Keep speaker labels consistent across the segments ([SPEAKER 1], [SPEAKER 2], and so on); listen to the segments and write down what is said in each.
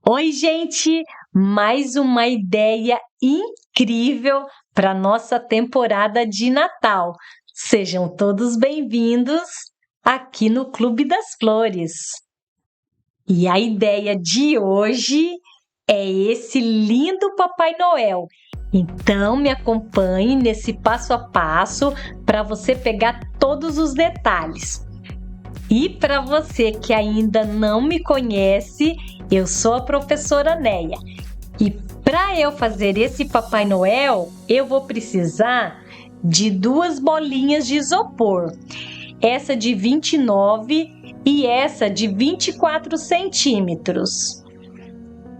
[SPEAKER 1] Oi, gente! Mais uma ideia incrível para nossa temporada de Natal. Sejam todos bem-vindos aqui no Clube das Flores. E a ideia de hoje é esse lindo Papai Noel. Então, me acompanhe nesse passo a passo para você pegar todos os detalhes. E para você que ainda não me conhece, eu sou a professora Neia. E para eu fazer esse Papai Noel, eu vou precisar de 2 bolinhas de isopor. Essa de 29 e essa de 24 centímetros.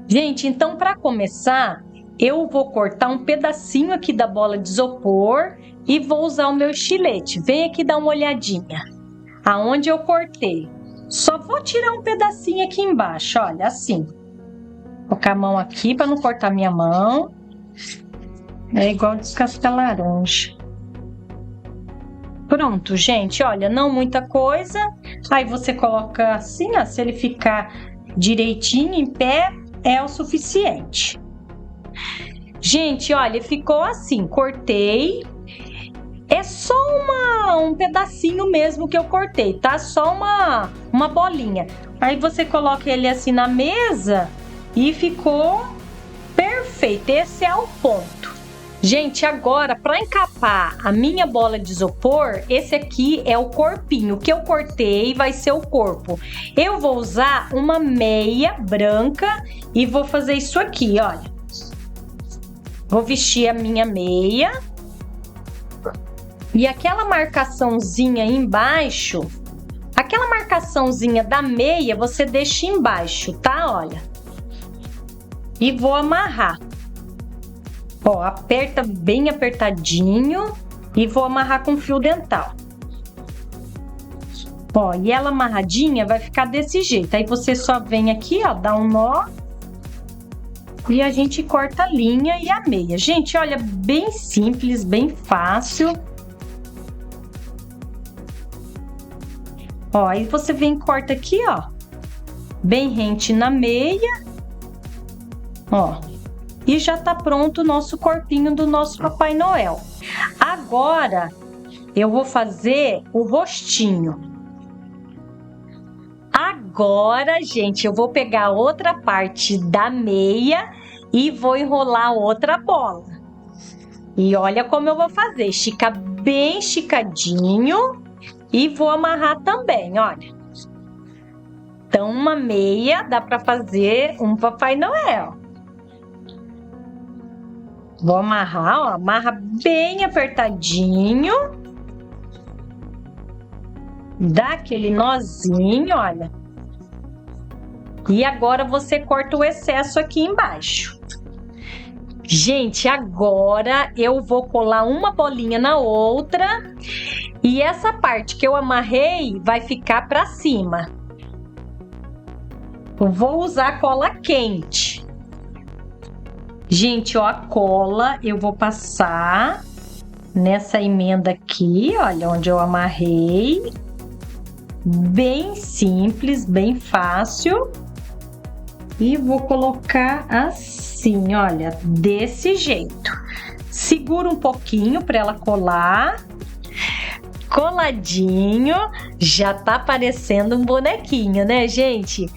[SPEAKER 1] Gente, então para começar, eu vou cortar um pedacinho aqui da bola de isopor e vou usar o meu estilete. Vem aqui dar uma olhadinha. Aonde eu cortei. Só vou tirar um pedacinho aqui embaixo, olha, assim. Vou colocar a mão aqui para não cortar minha mão. É igual descascar laranja. Pronto, gente, olha, não muita coisa. Aí você coloca assim, ó, se ele ficar direitinho em pé, é o suficiente. Gente, olha, ficou assim, cortei. É só um pedacinho mesmo que eu cortei, tá? Só uma bolinha. Aí você coloca ele assim na mesa e ficou perfeito. Esse é o ponto. Gente, agora para encapar a minha bola de isopor, esse aqui é o corpinho. O que eu cortei vai ser o corpo. Eu vou usar uma meia branca e vou fazer isso aqui, olha. Vou vestir a minha meia. E aquela marcaçãozinha embaixo, aquela marcaçãozinha da meia, você deixa embaixo, tá? Olha. E vou amarrar. Ó, aperta bem apertadinho e vou amarrar com fio dental. Ó, e ela amarradinha vai ficar desse jeito. Aí você só vem aqui, ó, dá um nó. E a gente corta a linha e a meia. Gente, olha, bem simples, bem fácil. Ó, aí você vem e corta aqui, ó, bem rente na meia, ó, e já tá pronto o nosso corpinho do nosso Papai Noel. Agora, eu vou fazer o rostinho. Agora, gente, eu vou pegar outra parte da meia e vou enrolar outra bola. E olha como eu vou fazer, estica bem esticadinho. E vou amarrar também, olha. Então, uma meia dá para fazer um Papai Noel. Vou amarrar, ó, amarra bem apertadinho. Dá aquele nozinho, olha. E agora você corta o excesso aqui embaixo. Gente, agora eu vou colar uma bolinha na outra. E essa parte que eu amarrei vai ficar para cima. Eu vou usar cola quente. Gente, ó, a cola eu vou passar nessa emenda aqui, olha, onde eu amarrei. Bem simples, bem fácil. E vou colocar assim, olha, desse jeito. Segura um pouquinho para ela colar. Coladinho, já tá parecendo um bonequinho, né, gente?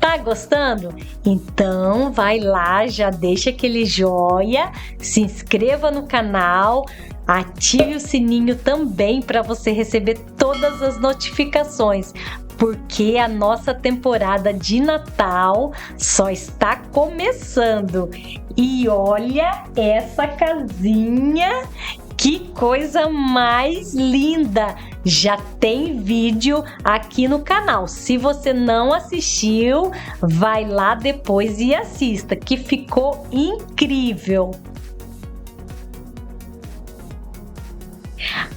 [SPEAKER 1] Tá gostando? Então vai lá, já deixa aquele joia, se inscreva no canal, ative o sininho também para você receber todas as notificações, porque a nossa temporada de Natal só está começando. E olha essa casinha! Que coisa mais linda! Já tem vídeo aqui no canal. Se você não assistiu, vai lá depois e assista, que ficou incrível.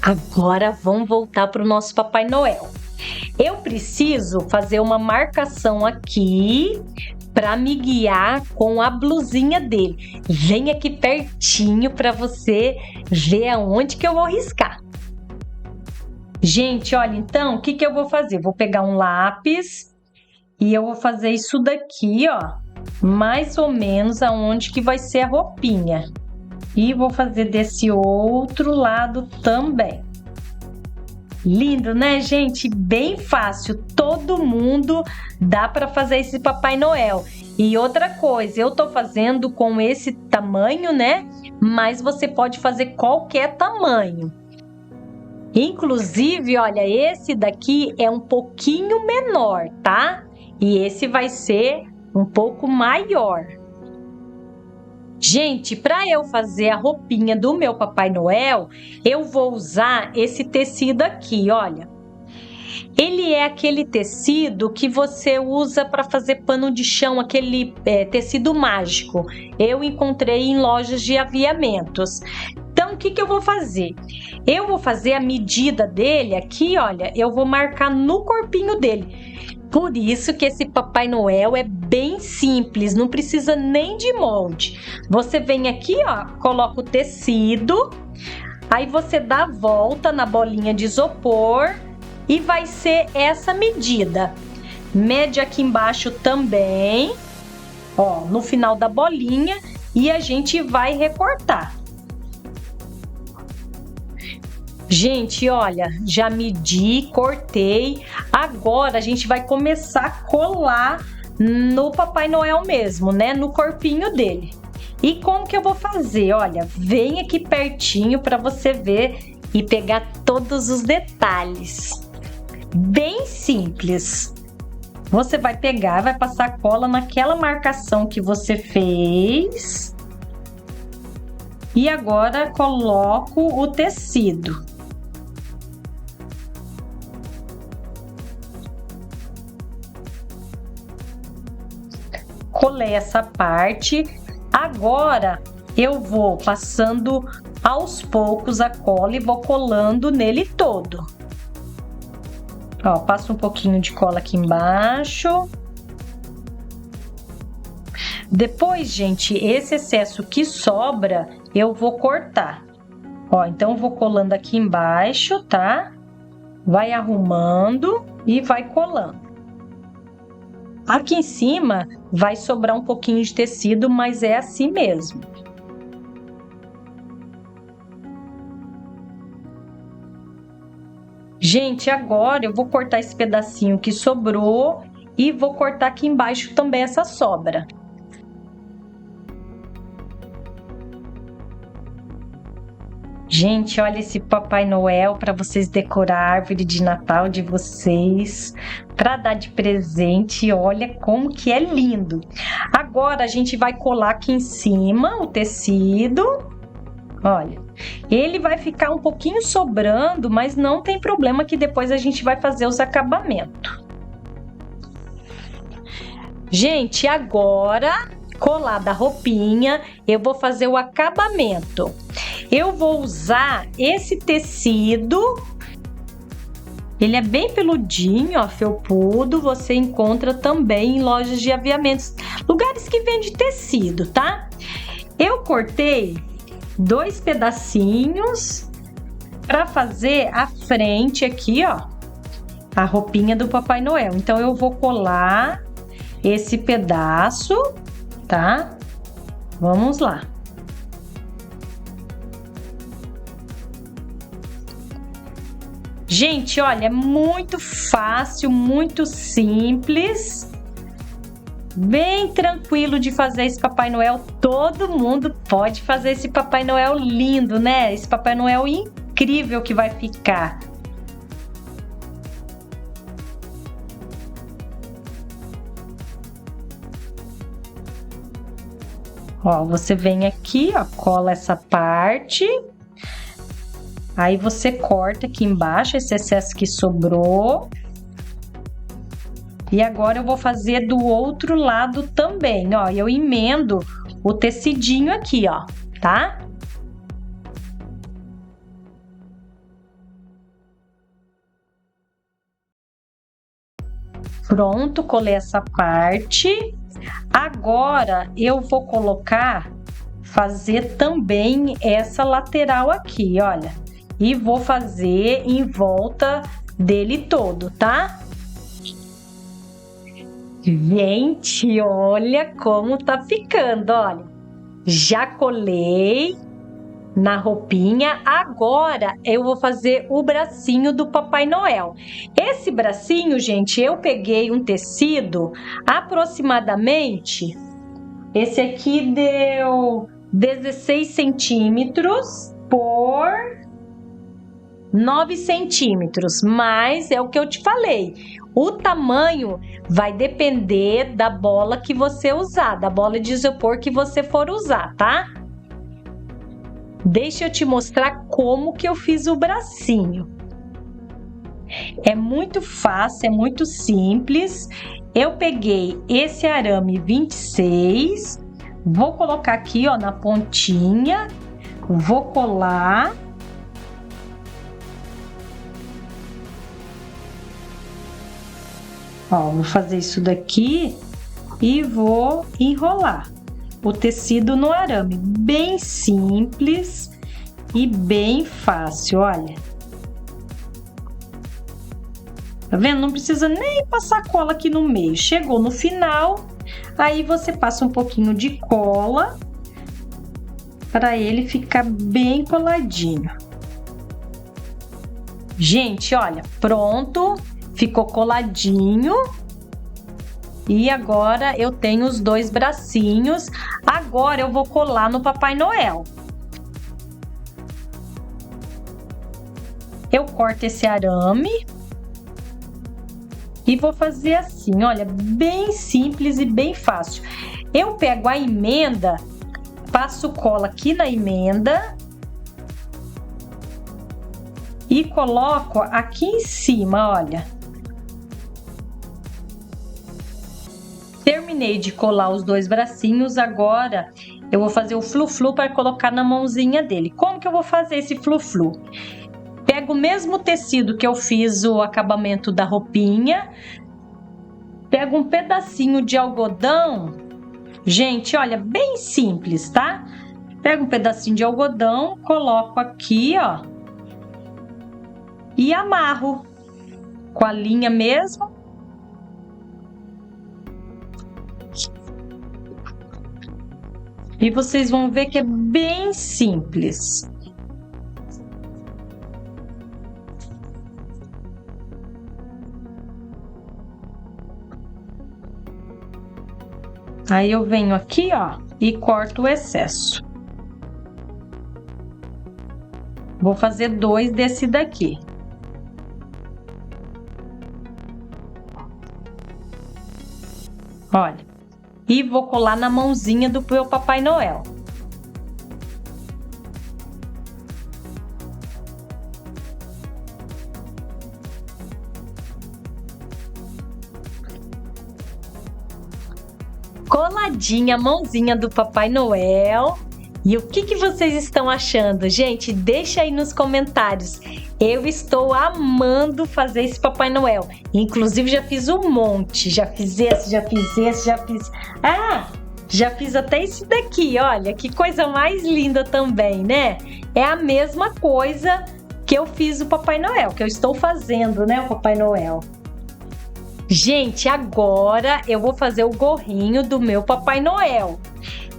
[SPEAKER 1] Agora vamos voltar para o nosso Papai Noel. Eu preciso fazer uma marcação aqui para me guiar com a blusinha dele. Vem aqui pertinho para você ver aonde que eu vou riscar. Gente, olha, então, o que que eu vou fazer? Vou pegar um lápis e eu vou fazer isso daqui, ó, mais ou menos aonde que vai ser a roupinha. E vou fazer desse outro lado também. Lindo, né, gente? Bem fácil. Todo mundo dá para fazer esse Papai Noel. E outra coisa, eu tô fazendo com esse tamanho, né? Mas você pode fazer qualquer tamanho. Inclusive, olha, esse daqui é um pouquinho menor, tá? E esse vai ser um pouco maior. Gente, para eu fazer a roupinha do meu Papai Noel, eu vou usar esse tecido aqui, olha. Ele é aquele tecido que você usa para fazer pano de chão, aquele tecido mágico. Eu encontrei em lojas de aviamentos. Então, o que eu vou fazer? Eu vou fazer a medida dele aqui, olha, eu vou marcar no corpinho dele. Por isso que esse Papai Noel é bem simples, não precisa nem de molde. Você vem aqui, ó, coloca o tecido, aí você dá a volta na bolinha de isopor e vai ser essa medida. Mede aqui embaixo também, ó, no final da bolinha e a gente vai recortar. Gente, olha, já medi, cortei. Agora a gente vai começar a colar no Papai Noel mesmo, né? No corpinho dele. E como que eu vou fazer? Olha, vem aqui pertinho para você ver e pegar todos os detalhes. Bem simples. Você vai pegar, vai passar cola naquela marcação que você fez. E agora coloco o tecido. Colei essa parte. Agora eu vou passando aos poucos a cola e vou colando nele todo. Ó, passo um pouquinho de cola aqui embaixo. Depois, gente, esse excesso que sobra, eu vou cortar. Ó, então eu vou colando aqui embaixo, tá? Vai arrumando e vai colando. Aqui em cima vai sobrar um pouquinho de tecido, mas é assim mesmo. Gente, agora eu vou cortar esse pedacinho que sobrou e vou cortar aqui embaixo também essa sobra. Gente, olha esse Papai Noel para vocês decorar a árvore de Natal de vocês, para dar de presente. Olha como que é lindo. Agora a gente vai colar aqui em cima o tecido. Olha, ele vai ficar um pouquinho sobrando, mas não tem problema que depois a gente vai fazer os acabamentos. Gente, agora, colada a roupinha, eu vou fazer o acabamento. Eu vou usar esse tecido, ele é bem peludinho, ó, felpudo, você encontra também em lojas de aviamentos, lugares que vende tecido, tá? Eu cortei 2 pedacinhos para fazer a frente aqui, ó, a roupinha do Papai Noel. Então, eu vou colar esse pedaço, tá? Vamos lá. Gente, olha, é muito fácil, muito simples, bem tranquilo de fazer esse Papai Noel. Todo mundo pode fazer esse Papai Noel lindo, né? Esse Papai Noel incrível que vai ficar. Ó, você vem aqui, ó, cola essa parte. Aí você corta aqui embaixo esse excesso que sobrou. E agora eu vou fazer do outro lado também, ó. Eu emendo o tecidinho aqui, ó, tá? Pronto, colei essa parte. Agora eu vou fazer também essa lateral aqui, olha. E vou fazer em volta dele todo, tá? Gente, olha como tá ficando, olha. Já colei na roupinha, agora eu vou fazer o bracinho do Papai Noel. Esse bracinho, gente, eu peguei um tecido aproximadamente, esse aqui deu 16 centímetros por 9 centímetros, mas é o que eu te falei. O tamanho vai depender da bola que você usar, da bola de isopor que você for usar, tá? Deixa eu te mostrar como que eu fiz o bracinho. É muito fácil, é muito simples. Eu peguei esse arame 26, vou colocar aqui, ó, na pontinha, vou colar. Ó, vou fazer isso daqui e vou enrolar o tecido no arame. Bem simples e bem fácil, olha. Tá vendo? Não precisa nem passar cola aqui no meio. Chegou no final, aí você passa um pouquinho de cola para ele ficar bem coladinho. Gente, olha, pronto. Ficou coladinho. E agora eu tenho os dois bracinhos. Agora eu vou colar no Papai Noel. Eu corto esse arame e vou fazer assim, olha, bem simples e bem fácil. Eu pego a emenda, passo cola aqui na emenda e coloco aqui em cima, olha. Terminei de colar os dois bracinhos, agora eu vou fazer o flu-flu para colocar na mãozinha dele. Como que eu vou fazer esse flu-flu? Pego o mesmo tecido que eu fiz o acabamento da roupinha, pego um pedacinho de algodão, gente, olha, bem simples, tá? Pego um pedacinho de algodão, coloco aqui, ó, e amarro com a linha mesmo. E vocês vão ver que é bem simples. Aí eu venho aqui, ó, e corto o excesso. Vou fazer 2 desse daqui. Olha. E vou colar na mãozinha do meu Papai Noel. Coladinha a mãozinha do Papai Noel. E o que vocês estão achando? Gente, deixa aí nos comentários. Eu estou amando fazer esse Papai Noel. Inclusive, já fiz um monte. Já fiz esse, já fiz esse, já fiz... Ah, já fiz até esse daqui, olha. Que coisa mais linda também, né? É a mesma coisa que eu fiz o Papai Noel, que eu estou fazendo, né, o Papai Noel. Gente, agora eu vou fazer o gorrinho do meu Papai Noel.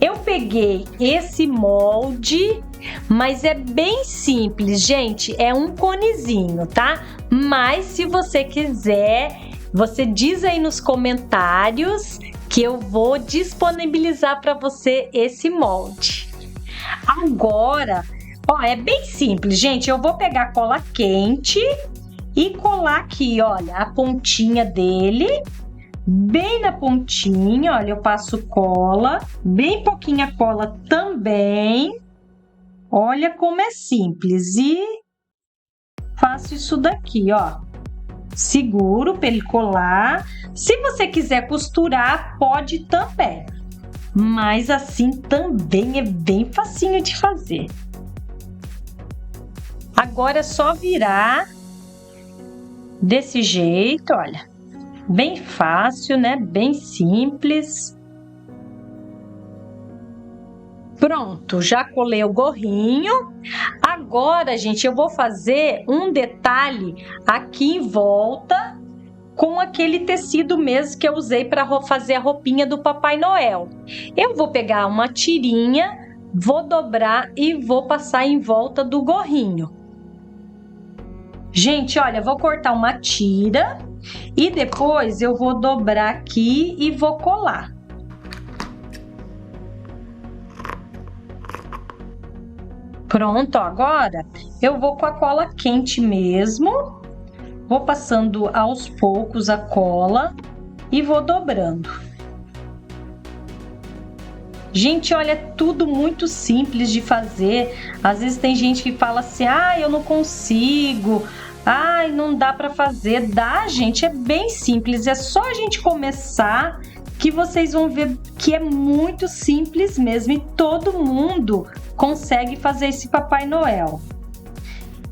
[SPEAKER 1] Eu peguei esse molde, mas é bem simples, gente. É um conezinho, tá? Mas se você quiser, você diz aí nos comentários que eu vou disponibilizar para você esse molde. Agora, ó, é bem simples, gente. Eu vou pegar cola quente e colar aqui, olha, a pontinha dele. Bem na pontinha, olha, eu passo cola, bem pouquinha cola também. Olha como é simples e faço isso daqui, ó. Seguro para ele colar. Se você quiser costurar, pode também. Mas assim também é bem facinho de fazer. Agora é só virar desse jeito, olha. Bem fácil, né? Bem simples. Pronto, já colei o gorrinho. Agora, gente, eu vou fazer um detalhe aqui em volta com aquele tecido mesmo que eu usei para fazer a roupinha do Papai Noel. Eu vou pegar uma tirinha, vou dobrar e vou passar em volta do gorrinho. Gente, olha, vou cortar uma tira e depois eu vou dobrar aqui e vou colar. Pronto, agora eu vou com a cola quente mesmo, vou passando aos poucos a cola e vou dobrando. Gente, olha, é tudo muito simples de fazer. Às vezes tem gente que fala assim, eu não consigo, não dá para fazer. Dá, gente, é bem simples, é só a gente começar que vocês vão ver que é muito simples mesmo e todo mundo consegue fazer esse Papai Noel.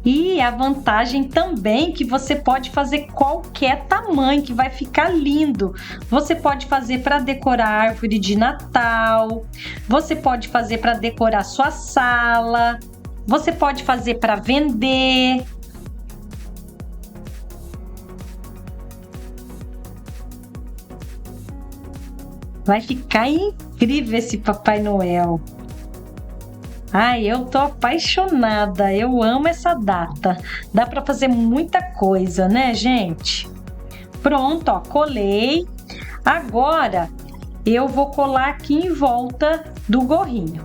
[SPEAKER 1] E a vantagem também que você pode fazer qualquer tamanho, que vai ficar lindo. Você pode fazer para decorar a árvore de Natal, você pode fazer para decorar sua sala, você pode fazer para vender. Vai ficar incrível esse Papai Noel. Eu tô apaixonada, eu amo essa data. Dá para fazer muita coisa, né, gente? Pronto, ó, colei. Agora eu vou colar aqui em volta do gorrinho.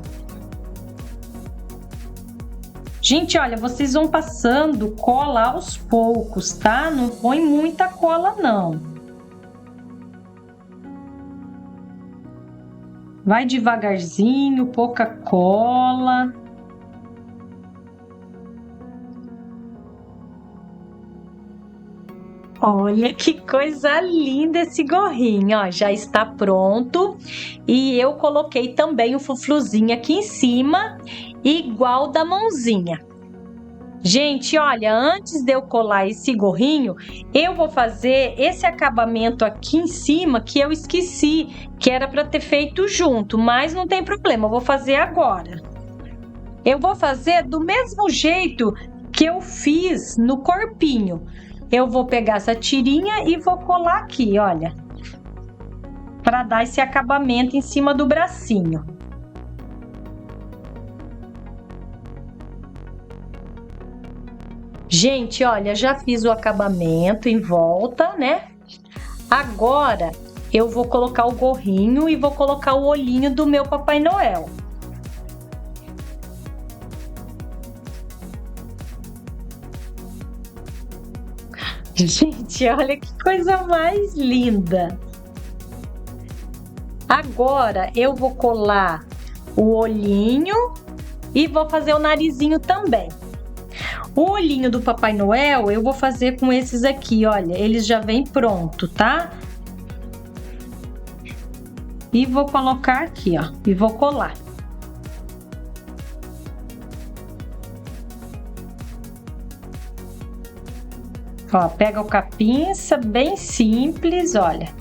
[SPEAKER 1] Gente, olha, vocês vão passando cola aos poucos, tá? Não põe muita cola, não. Vai devagarzinho, pouca cola. Olha que coisa linda esse gorrinho, ó, já está pronto. E eu coloquei também o frufruzinho aqui em cima, igual da mãozinha. Gente, olha, antes de eu colar esse gorrinho, eu vou fazer esse acabamento aqui em cima que eu esqueci, que era para ter feito junto, mas não tem problema, eu vou fazer agora. Eu vou fazer do mesmo jeito que eu fiz no corpinho. Eu vou pegar essa tirinha e vou colar aqui, olha, para dar esse acabamento em cima do bracinho. Gente, olha, já fiz o acabamento em volta, né? Agora eu vou colocar o gorrinho e vou colocar o olhinho do meu Papai Noel. Gente, olha que coisa mais linda! Agora eu vou colar o olhinho e vou fazer o narizinho também. O olhinho do Papai Noel eu vou fazer com esses aqui, olha, eles já vêm pronto, tá? E vou colocar aqui, ó, e vou colar. Ó, pega com a pinça, bem simples, olha.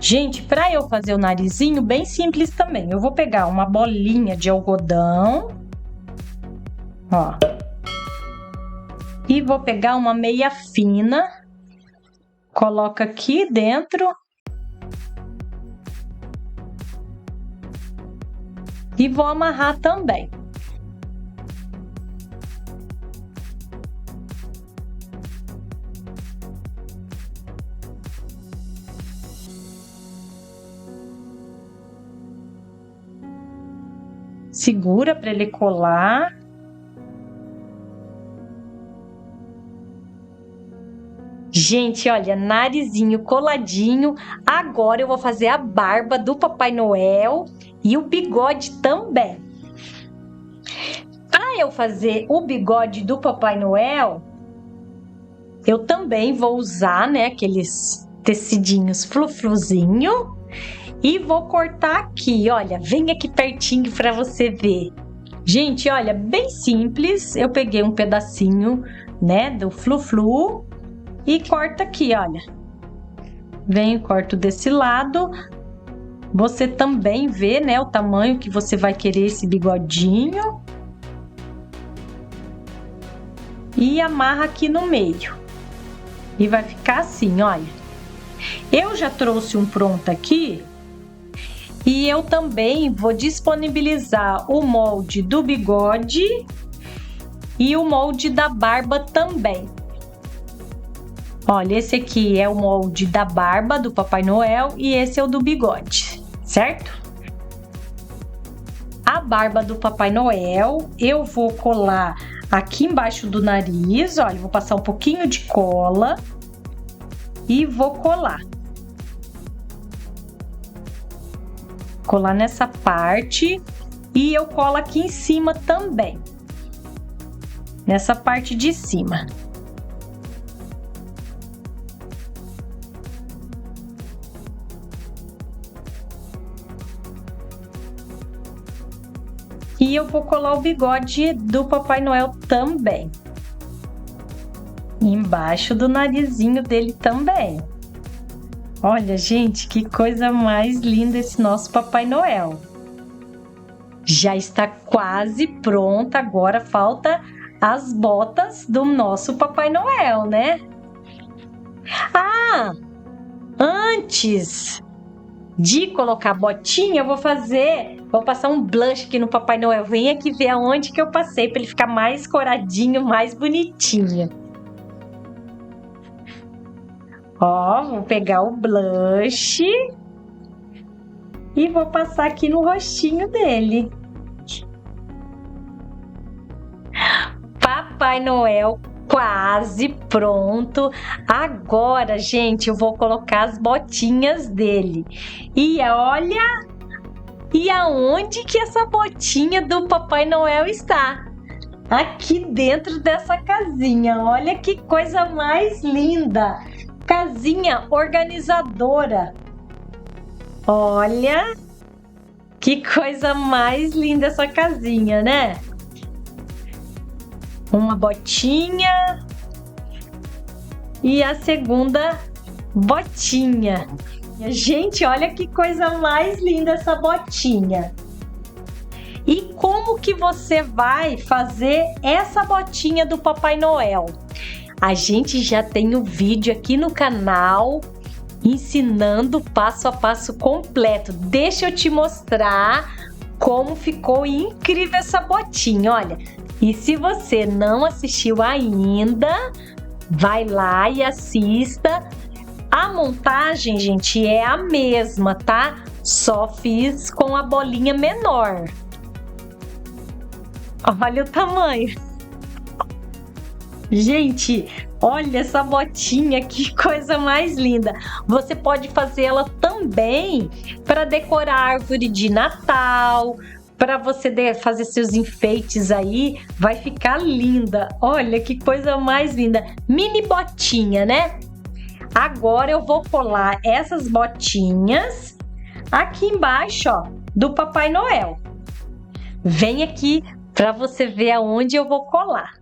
[SPEAKER 1] Gente, para eu fazer o narizinho, bem simples também. Eu vou pegar uma bolinha de algodão, ó, e vou pegar uma meia fina, coloca aqui dentro e vou amarrar também. Segura para ele colar. Gente, olha, narizinho coladinho. Agora eu vou fazer a barba do Papai Noel e o bigode também. Para eu fazer o bigode do Papai Noel, eu também vou usar, né, aqueles tecidinhos frufruzinho. E vou cortar aqui, olha, vem aqui pertinho para você ver. Gente, olha, bem simples. Eu peguei um pedacinho, né, do Flu-Flu e corto aqui, olha. Venho, corto desse lado. Você também vê, né, o tamanho que você vai querer esse bigodinho. E amarra aqui no meio. E vai ficar assim, olha. Eu já trouxe um pronto aqui. E eu também vou disponibilizar o molde do bigode e o molde da barba também. Olha, esse aqui é o molde da barba do Papai Noel e esse é o do bigode, certo? A barba do Papai Noel eu vou colar aqui embaixo do nariz, olha, vou passar um pouquinho de cola e vou colar. Colar nessa parte e eu colo aqui em cima também, nessa parte de cima. E eu vou colar o bigode do Papai Noel também. Embaixo do narizinho dele também. Olha, gente, que coisa mais linda esse nosso Papai Noel. Já está quase pronta, agora falta as botas do nosso Papai Noel, né? Ah, antes de colocar a botinha, eu vou passar um blush aqui no Papai Noel. Vem aqui ver aonde que eu passei para ele ficar mais coradinho, mais bonitinho. Ó, vou pegar o blush e vou passar aqui no rostinho dele. Papai Noel quase pronto. Agora, gente, eu vou colocar as botinhas dele. E olha, e aonde que essa botinha do Papai Noel está? Aqui dentro dessa casinha. Olha que coisa mais linda! Casinha organizadora. Olha, que coisa mais linda essa casinha, né? Uma botinha e a segunda botinha. Gente, olha que coisa mais linda essa botinha. E como que você vai fazer essa botinha do Papai Noel? A gente já tem um vídeo aqui no canal ensinando o passo a passo completo. Deixa eu te mostrar como ficou incrível essa botinha, olha. E se você não assistiu ainda, vai lá e assista. A montagem, gente, é a mesma, tá? Só fiz com a bolinha menor. Olha o tamanho. Gente, olha essa botinha, que coisa mais linda. Você pode fazer ela também para decorar a árvore de Natal, para você fazer seus enfeites aí, vai ficar linda. Olha que coisa mais linda. Mini botinha, né? Agora eu vou colar essas botinhas aqui embaixo, ó, do Papai Noel. Vem aqui para você ver aonde eu vou colar.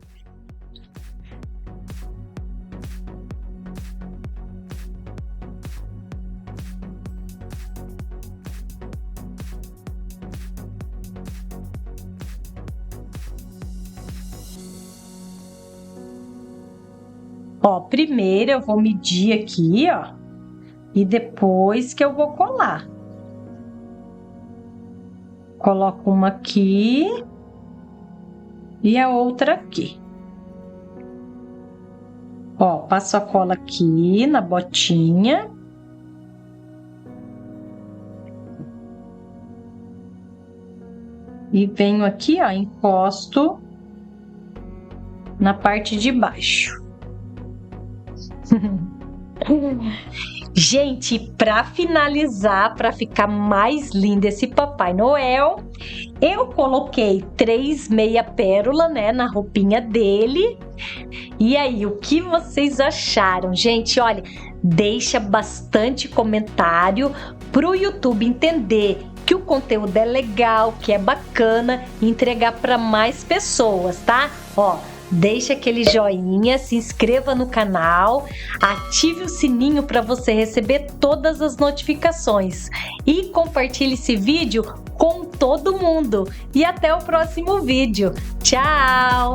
[SPEAKER 1] Ó, primeiro eu vou medir aqui, ó, e depois que eu vou colar. Coloco uma aqui e a outra aqui. Ó, passo a cola aqui na botinha. E venho aqui, ó, encosto na parte de baixo. Gente, para finalizar, para ficar mais lindo esse Papai Noel, eu coloquei 3 meia pérola, né, na roupinha dele. E aí, o que vocês acharam? Gente, olha, deixa bastante comentário pro YouTube entender que o conteúdo é legal, que é bacana e entregar para mais pessoas, tá? Ó, deixa aquele joinha, se inscreva no canal, ative o sininho para você receber todas as notificações e compartilhe esse vídeo com todo mundo. E até o próximo vídeo. Tchau!